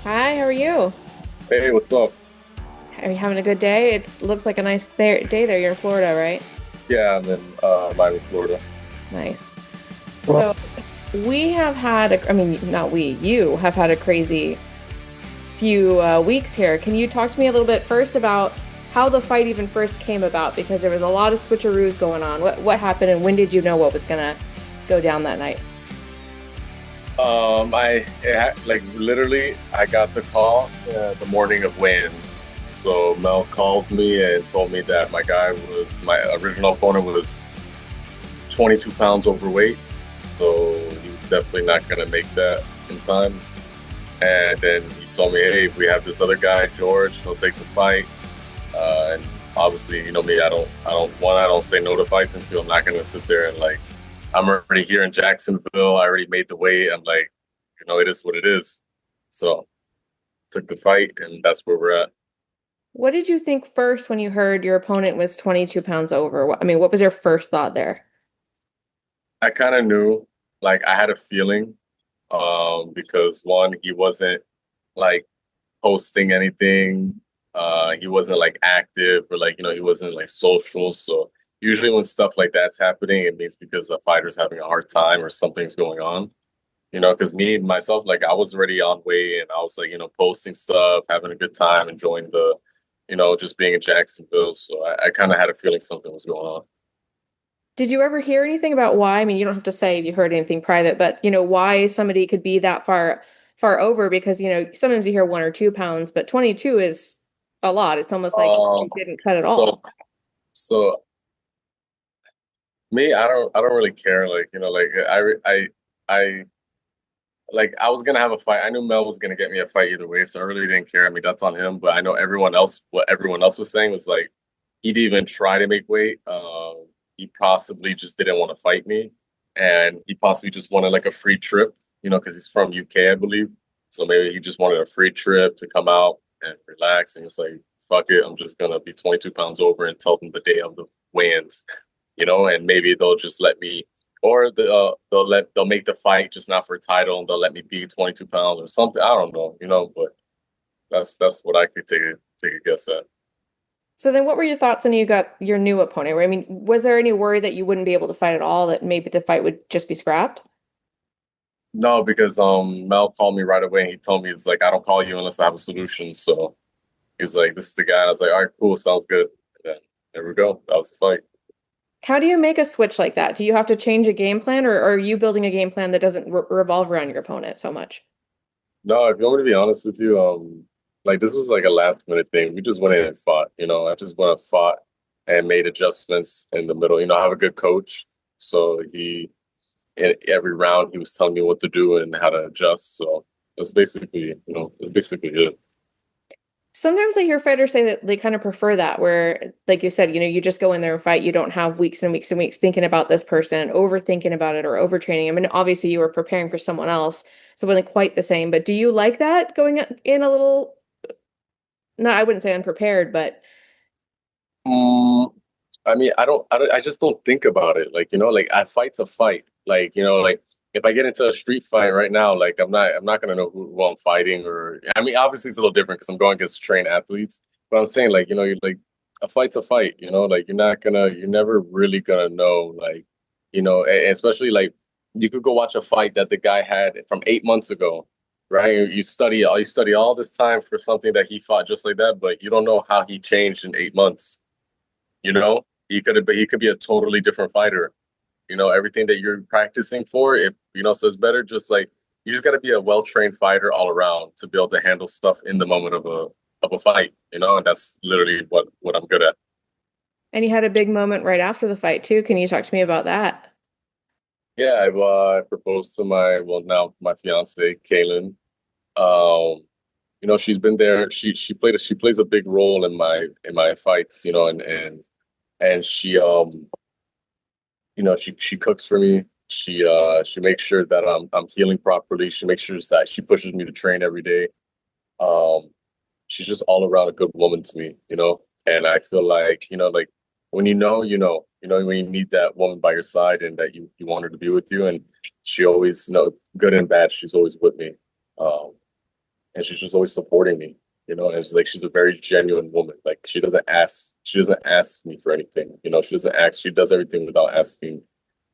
Hi, how are you? Hey, what's up? Are you having a good day? It looks like a nice day there. You're in Florida, right? Yeah, I'm in Miami, Florida. Nice. So we have had, I mean, not we, you have had a crazy few weeks here. Can you talk to me a little bit first about how the fight even first came about? Because there was a lot of switcheroos going on. What happened and when did you know what was gonna go down that night? Like literally, I got the call the morning of weigh-ins. So Mel called me and told me that my original opponent was 22 pounds overweight. So he was definitely not going to make that in time. And then he told me, hey, we have this other guy, George, he'll take the fight. And obviously, you know me, I don't say no to fights until I'm not going to sit there and like, I'm already here in Jacksonville. I already made the weight. I'm like, it is what it is. So took the fight, and that's where we're at. What did you think first when you heard your opponent was 22 pounds over? I mean, what was your first thought there? I kind of knew, like, I had a feeling, because one, he wasn't like posting anything. He wasn't like active or like, he wasn't like social. So usually when stuff like that's happening, it means because the fighter's having a hard time or something's going on. Because me myself, like I was already on way and I was like, posting stuff, having a good time, enjoying just being in Jacksonville. So I kind of had a feeling something was going on. Did you ever hear anything about why? I mean, you don't have to say if you heard anything private, but why somebody could be that far over because, sometimes you hear 1 or 2 pounds, but 22 is a lot. It's almost like Um, you didn't cut at so all. so me, I don't really care. Like, I like I was gonna have a fight. I knew Mel was gonna get me a fight either way, so I really didn't care. I mean, that's on him. But I know what everyone else was saying was like he'd even try to make weight. He possibly just didn't want to fight me, and he possibly just wanted like a free trip. Because he's from UK, I believe. So maybe he just wanted a free trip to come out and relax. And it's like, fuck it, I'm just gonna be 22 pounds over and tell them the day of the weigh-ins. And maybe they'll just let me or they'll make the fight just not for a title and they'll let me be 22 pounds or something. I don't know, but that's what I could take a guess at. So then what were your thoughts when you got your new opponent? I mean, was there any worry that you wouldn't be able to fight at all, that maybe the fight would just be scrapped? No, because Mel called me right away and he told me it's like I don't call you unless I have a solution. So he's like, this is the guy. And I was like, all right, cool, sounds good. And then there we go. That was the fight. How do you make a switch like that? Do you have to change a game plan, or are you building a game plan that doesn't revolve around your opponent so much? No, if you want me to be honest with you, like this was like a last minute thing. We just went in and fought. I just went and fought and made adjustments in the middle. I have a good coach, so in every round he was telling me what to do and how to adjust. So it's basically it. Sometimes I hear fighters say that they kind of prefer that, where, like you said, you just go in there and fight. You don't have weeks and weeks and weeks thinking about this person and overthinking about it or overtraining. I mean, obviously you were preparing for someone else, so it wasn't quite the same. But do you like that going in a little, no, I wouldn't say unprepared, but Mm, I mean, I just don't think about it. Like, like a fight's a fight. Like, like if I get into a street fight right now, like I'm not gonna know who I'm fighting or, I mean, obviously it's a little different because I'm going against trained athletes. But I'm saying like, you're like a fight's a fight. Like you're never really gonna know. Like, especially like you could go watch a fight that the guy had from 8 months ago, right? You study all this time for something that he fought just like that, but you don't know how he changed in 8 months. He could be a totally different fighter. Everything that you're practicing for, if so it's better just like you just got to be a well trained fighter all around to be able to handle stuff in the moment of a fight. And that's literally what I'm good at. and you had a big moment right after the fight too. Can you talk to me about that? Yeah, I proposed to now my fiance, Kaylin. Um, she's been there. She plays a big role in my fights. And she cooks for me. She makes sure that I'm healing properly. She makes sure that she pushes me to train every day. Um, she's just all around a good woman to me. And I feel like, like when when you need that woman by your side and that you want her to be with you. And she always, good and bad, she's always with me. Um, and she's just always supporting me. And it's like she's a very genuine woman. Like she doesn't ask me for anything. She doesn't ask. She does everything without asking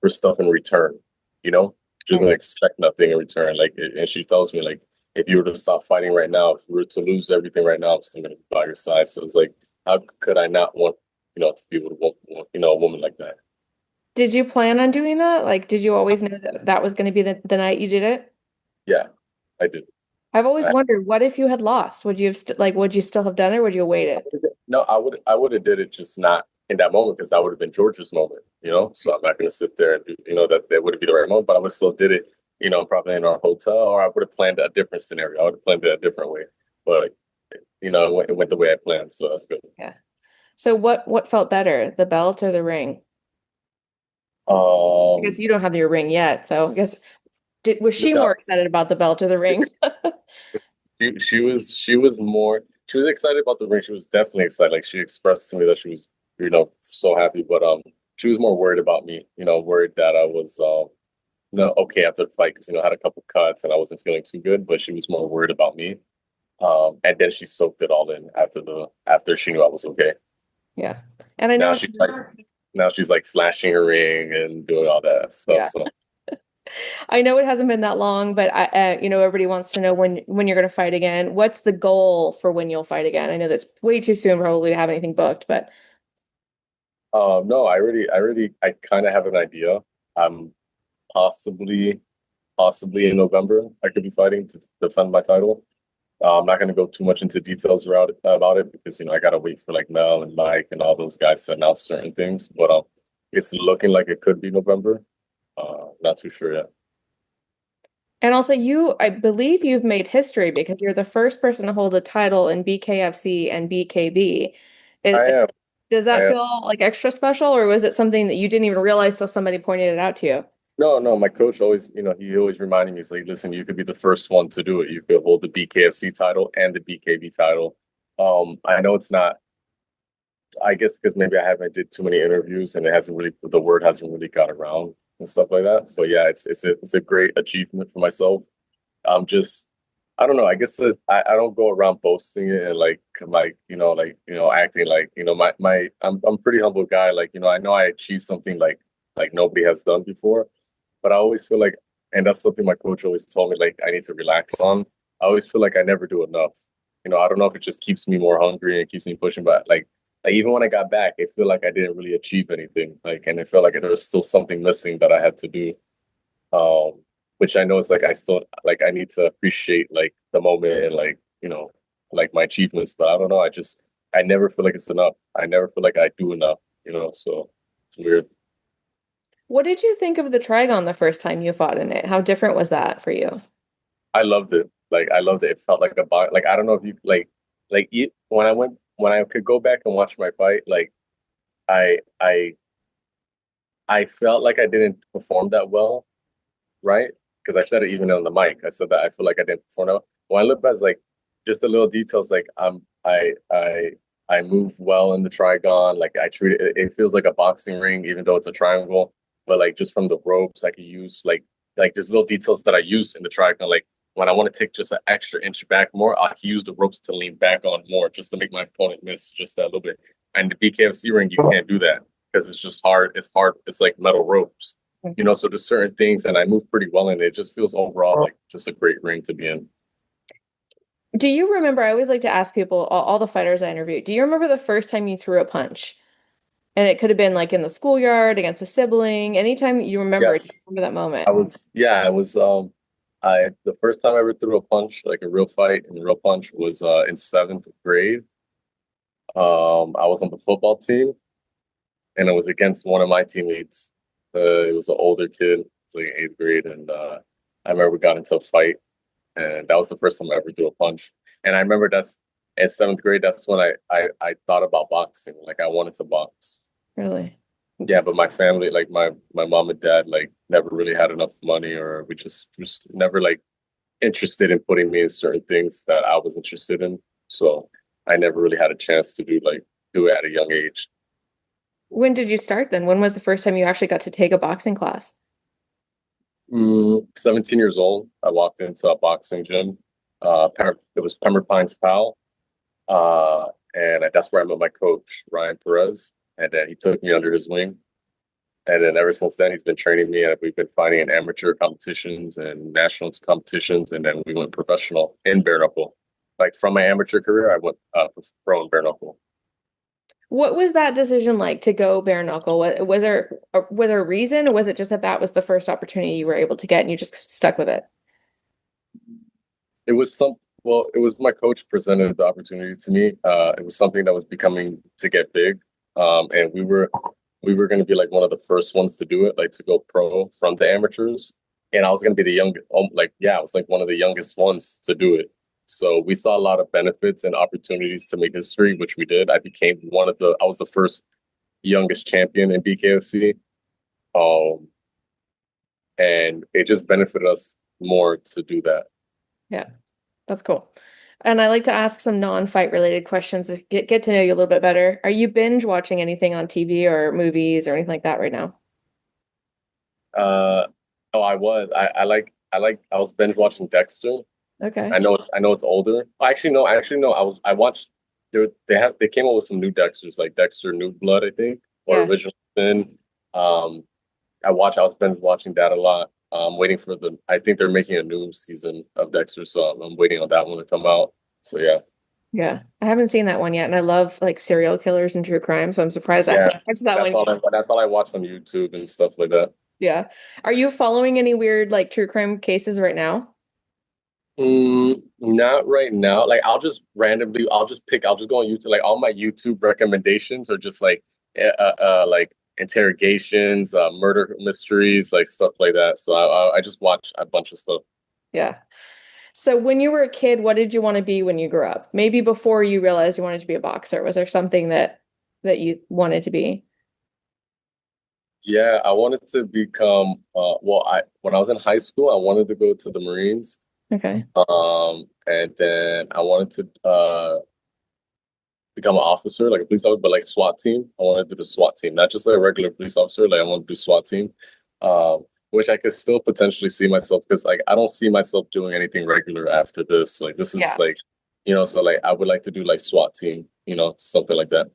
for stuff in return. You know, she doesn't Right. expect nothing in return. Like, and she tells me like, if you were to stop fighting right now, if you were to lose everything right now, I'm still gonna be by your side. So it's like, how could I not want, to be with a woman like that? Did you plan on doing that? Like, did you always know that that was going to be the night you did it? Yeah, I did. I've always I, wondered, what if you had lost? Would you have st like, would you still have done it, or would you have waited? no, I would have did it, just not in that moment, because that would have been George's moment. So I'm not gonna sit there and do, that wouldn't be the right moment, but I would still did it, probably in our hotel, or I would have planned a different scenario. I would have planned it a different way, but it went the way I planned, so that's good. Yeah. So what felt better, the belt or the ring? I guess Um, you don't have your ring yet, so I guess was she more no, excited about the belt or the ring? she was excited about the ring. She was definitely excited. Like, she expressed to me that she was, so happy, but she was more worried about me. Worried that I was no okay after the fight, because I had a couple cuts and I wasn't feeling too good. But she was more worried about me. And then she soaked it all in after she knew I was okay. Yeah. And I know Now it she's like now she's like flashing her ring and doing all that stuff. yeah. So I know it hasn't been that long, but everybody wants to know when you're going to fight again. What's the goal for when you'll fight again? I know that's way too soon probably to have anything booked, but no, I kind of have an idea. I'm possibly in November I could be fighting to defend my title. I'm not going to go too much into details about it, because I got to wait for like Mel and Mike and all those guys to announce certain things. But it's looking like it could be November. Not too sure yet. and also I believe you've made history because you're the first person to hold a title in BKFC and BKB. I It, am. does I that am. feel like extra special, or was it something that you didn't even realize till somebody pointed it out to you? No, no. My coach always, he always reminded me, he's like, listen, you could be the first one to do it. You could hold the BKFC title and the BKB title. I know it's not. I guess because maybe I haven't did too many interviews, and the word hasn't really got around and stuff like that. But yeah, it's a great achievement for myself. I'm just, I don't know. I guess that I don't go around boasting it, and acting like, I'm a pretty humble guy. Like, I know I achieved something like nobody has done before, but I always feel like, and that's something my coach always told me, like, I need to relax on. I always feel like I never do enough. I don't know if it just keeps me more hungry and keeps me pushing, but like even when I got back, I feel like I didn't really achieve anything. Like, and I felt like there was still something missing that I had to do. Um, which I know is like, I still like, I need to appreciate like the moment, and like my achievements. But I don't know. I never feel like it's enough. I never feel like I do enough. So it's weird. What did you think of the Trigon the first time you fought in it? How different was that for you? I loved it. Like, I loved it. It felt like a box. Like, I don't know if you when I could go back and watch my fight. Like, I I I felt like I didn't perform that well, right? Because I said it even on the mic. I said that I feel like I didn't perform well. When I look back, like, just the little details, like, I move well in the trigon. Like, I treat it. It feels like a boxing ring, even though it's a triangle. But like, just from the ropes, I could use like there's little details that I use in the trigon. Like, when I want to take just an extra inch back more, I can use the ropes to lean back on more, just to make my opponent miss just that little bit. And the BKFC ring, you can't do that, because it's just hard. It's hard. It's like metal ropes. So there's certain things, and I move pretty well in it. It just feels overall like just a great ring to be in. Do you remember? I always like to ask people, all the fighters I interview, do you remember the first time you threw a punch? And it could have been like in the schoolyard against a sibling. Anytime you remember it, Yes, remember that moment. I was, I the first time I ever threw a punch, like a real fight and a real punch, was in seventh grade. I was on the football team, and it was against one of my teammates. It was an older kid, it's like eighth grade, and I remember we got into a fight, and that was the first time I ever threw a punch. And I remember that's in seventh grade. That's when I thought about boxing. Like, I wanted to box. Really? Yeah, but my family, like my mom and dad, like never really had enough money, or we just never like interested in putting me in certain things that I was interested in. So I never really had a chance to do it at a young age. When did you start then? When was the first time you actually got to take a boxing class? 17 years old, I walked into a boxing gym. It was Pembroke Pines Powell. And that's where I met my coach, Ryan Perez. And then he took me under his wing. And then ever since then, he's been training me, and we've been fighting in amateur competitions and nationals competitions. And then we went professional in bare knuckle. Like from my amateur career, I went pro in bare knuckle. What was that decision like to go bare knuckle? Was there a reason, or was it just that that was the first opportunity you were able to get and you just stuck with it? It was well, it was my coach presented the opportunity to me. It was something that was becoming to get big. And we were going to be like one of the first ones to do it, like to go pro from the amateurs. And I was going to be the youngest, I was like one of the youngest ones to do it. So we saw a lot of benefits and opportunities to make history, which we did. I was the first youngest champion in BKFC. And it just benefited us more to do that. Yeah, that's cool. And I like to ask some non-fight related questions to get to know you a little bit better. Are you binge watching anything on TV or movies or anything like that right now? Oh, I was. I was binge watching Dexter. Okay. I know it's older. Actually no. I watched they came up with some new Dexters, like Dexter New Blood, I think, or Yeah. Original Sin. Um I was binge watching that a lot. Waiting for I think they're making a new season of Dexter, so I'm waiting on that one to come out. So yeah. Yeah. I haven't seen that one yet. And I love like serial killers and true crime. So I'm surprised I Yeah. haven't watched that one yet. That's all I watch on YouTube and stuff like that. Yeah. Are you following any weird like true crime cases right now? Not right now. Like I'll just go on YouTube. Like all my YouTube recommendations are just like interrogations, murder mysteries, like stuff like that. So I just watch a bunch of stuff. Yeah. So when you were a kid, what did you want to be when you grew up? Maybe before you realized you wanted to be a boxer. Was there something that you wanted to be? Yeah, I wanted to become I when I was in high school, I wanted to go to the Marines. Okay. And then I wanted to become an officer, like a police officer, but like SWAT team. I want to do the SWAT team, not just like a regular police officer. Like I want to do SWAT team, which I could still potentially see myself because like I don't see myself doing anything regular after this. Like this is Yeah. like, so like I would like to do like SWAT team, something like that.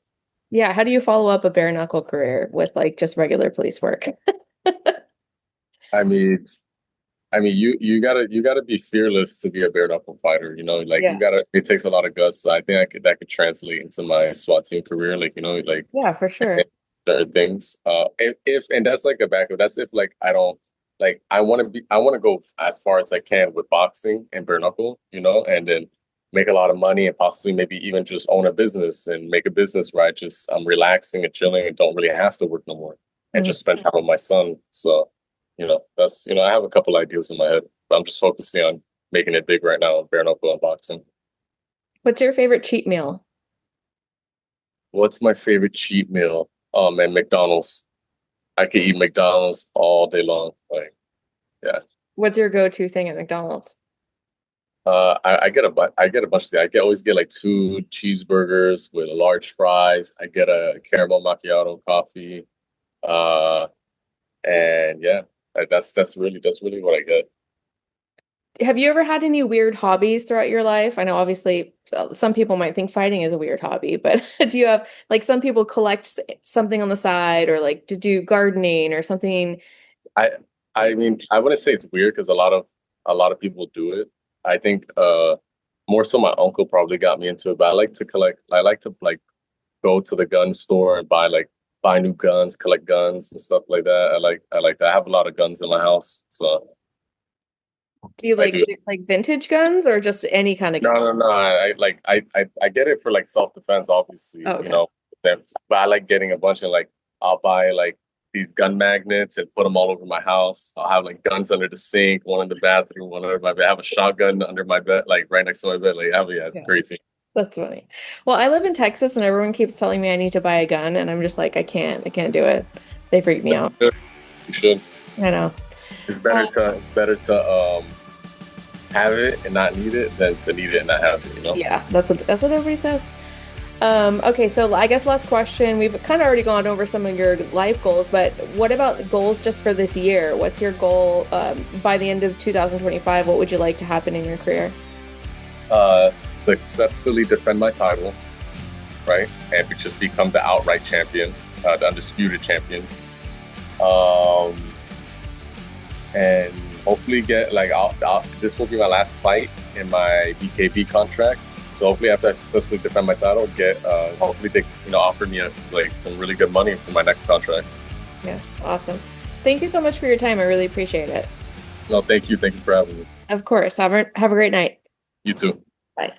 Yeah. How do you follow up a bare knuckle career with like just regular police work? I mean, you gotta be fearless to be a bare knuckle fighter. Like Yeah. it takes a lot of guts. So I think that could translate into my SWAT team career. Like like Yeah, for sure. certain things. If and that's like a backup. That's if like I don't like I want to go as far as I can with boxing and bare knuckle. And then make a lot of money and possibly maybe even just own a business and make a business where I'm relaxing and chilling and don't really have to work no more and Mm. just spend time with my son. So that's I have a couple ideas in my head, but I'm just focusing on making it big right now, bare knuckle and boxing. What's your favorite cheat meal? What's my favorite cheat meal? Oh man, McDonald's. I could eat McDonald's all day long. Like, yeah. What's your go-to thing at McDonald's? I get a bunch of things. Always get like two cheeseburgers with large fries. I get a caramel macchiato coffee. Uh, and yeah, that's really what I get. Have you ever had any weird hobbies throughout your life? I know obviously some people might think fighting is a weird hobby, but do you have like some people collect something on the side or like to do gardening or something? I I mean, I wouldn't say it's weird because a lot of people do it. I think more so my uncle probably got me into it, but I like to collect. I like to like go to the gun store and buy new guns, collect guns and stuff like that. I like that. I have a lot of guns in my house, so Do you I like do. like vintage guns or just any kind of No, gun? no, no. I get it for like self-defense, obviously, Oh, okay. but I like getting a bunch of like I'll buy like these gun magnets and put them all over my house. I'll have like guns under the sink, one in the bathroom, one under my bed. I have a shotgun under my bed, like right next to my bed. Like, yeah, it's Yeah. crazy. That's funny. Well, I live in Texas and everyone keeps telling me I need to buy a gun and I'm just like, I can't do it. They freak me out. You should. I know. Uh, It's better to have it and not need it than to need it and not have it. yeah, that's what everybody says. Okay, so I guess last question. We've kind of already gone over some of your life goals, but what about goals just for this year? What's your goal by the end of 2025? What would you like to happen in your career? successfully defend my title, right, and just become the outright champion, the undisputed champion. And hopefully get like this will be my last fight in my BKB contract. So hopefully after I successfully defend my title, get hopefully they offer me like some really good money for my next contract. Yeah, awesome. Thank you so much for your time. I really appreciate it. No, thank you for having me. Of course. Have a great night. You too. Bye.